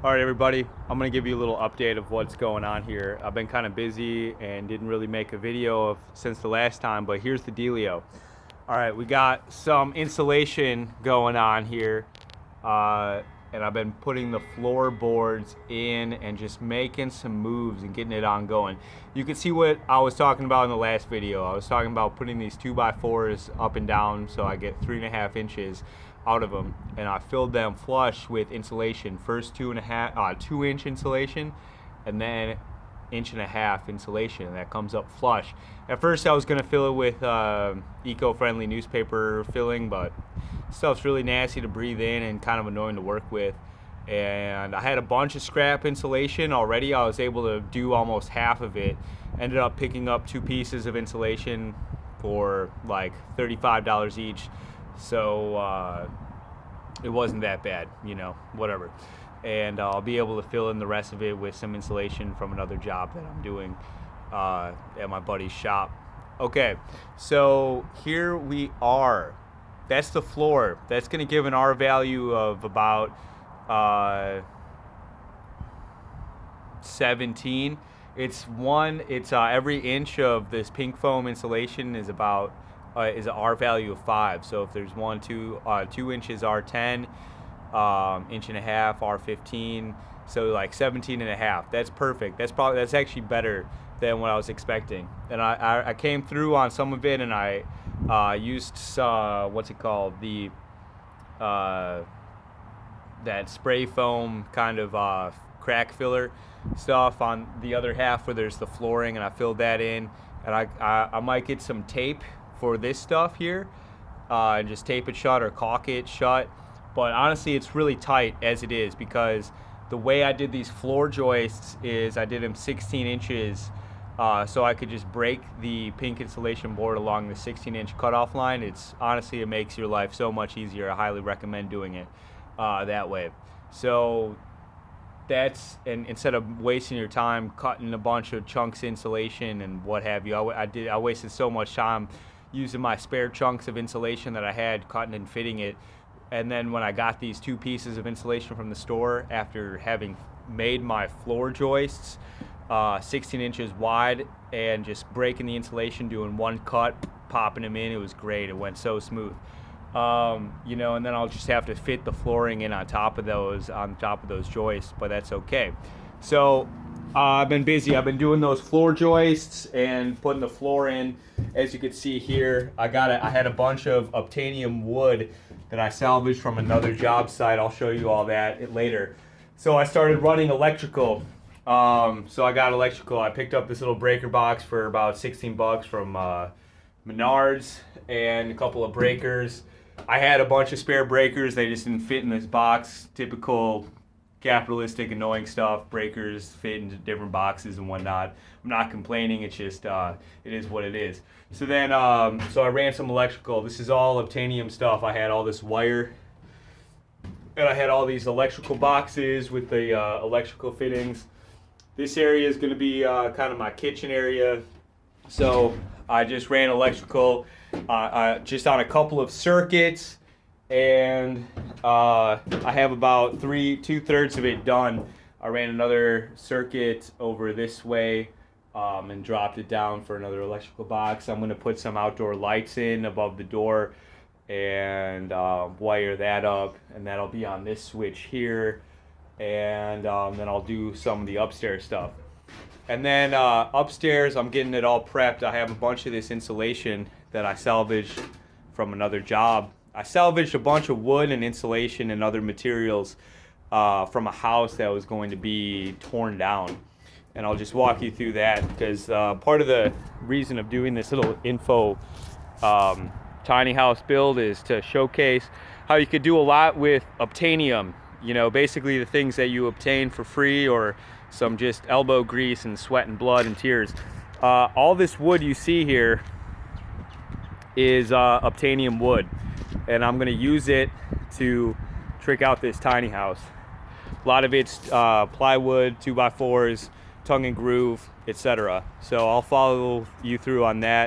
All right, everybody, I'm gonna give you a little update of what's going on here. I've been kind of busy and didn't really make a video since the last time, but here's the dealio. All right, we got some insulation going on here, and I've been putting the floorboards in and just making some moves and getting it ongoing. You can see what I was talking about in the last video. I was talking about putting these 2x4s up and down so I get 3.5 inches out of them, and I filled them flush with insulation. First 2-inch insulation, and then 1.5 inch insulation, and that comes up flush. At first I was gonna fill it with eco-friendly newspaper filling, but stuff's really nasty to breathe in and kind of annoying to work with. And I had a bunch of scrap insulation already. I was able to do almost half of it. Ended up picking up 2 pieces of insulation for like $35 each. So it wasn't that bad, whatever. And I'll be able to fill in the rest of it with some insulation from another job that I'm doing at my buddy's shop. Okay, so here we are. That's the floor. That's going to give an R value of about 17. It's every inch of this pink foam insulation is about is an R value of 5. So if there's 2 inches R10, 1.5 R15, so like 17.5. That's perfect. That's actually better than what I was expecting. And I came through on some of it, and I used what's it called, the that spray foam kind of crack filler stuff on the other half where there's the flooring, and I filled that in. And I might get some tape for this stuff here and just tape it shut or caulk it shut. But honestly, it's really tight as it is, because the way I did these floor joists is I did them 16 inches so I could just break the pink insulation board along the 16-inch cutoff line. It makes your life so much easier. I highly recommend doing it that way. So and instead of wasting your time cutting a bunch of chunks of insulation and what have you, I wasted so much time using my spare chunks of insulation that I had, cutting and fitting it. And then when I got these 2 pieces of insulation from the store, after having made my floor joists 16 inches wide and just breaking the insulation, doing one cut, popping them in, it was great. It went so smooth. And then I'll just have to fit the flooring in on top of those joists, but that's okay. So I've been busy. I've been doing those floor joists and putting the floor in. As you can see here, I had a bunch of Obtainium wood that I salvaged from another job site. I'll show you all that later. So I started running electrical. So I got electrical. I picked up this little breaker box for about $16 from Menards, and a couple of breakers. I had a bunch of spare breakers. They just didn't fit in this box. Typical capitalistic annoying stuff. Breakers fit into different boxes and whatnot. I'm not complaining. It's just it is what it is. So then so I ran some electrical. This is all Obtainium stuff. I had all this wire, and I had all these electrical boxes with the electrical fittings. This area is going to be kind of my kitchen area. So I just ran electrical just on a couple of circuits, and I have about 2/3 of it done. I ran another circuit over this way and dropped it down for another electrical box. I'm going to put some outdoor lights in above the door and wire that up, and that'll be on this switch here. And then I'll do some of the upstairs stuff. And then upstairs, I'm getting it all prepped. I have a bunch of this insulation that I salvaged from another job. I salvaged a bunch of wood and insulation and other materials from a house that was going to be torn down. And I'll just walk you through that, because part of the reason of doing this little info tiny house build is to showcase how you could do a lot with Obtainium. Basically the things that you obtain for free, or some just elbow grease and sweat and blood and tears. All this wood you see here is Obtainium wood, and I'm going to use it to trick out this tiny house. A lot of it's plywood, 2x4s, tongue and groove, etc. So I'll follow you through on that.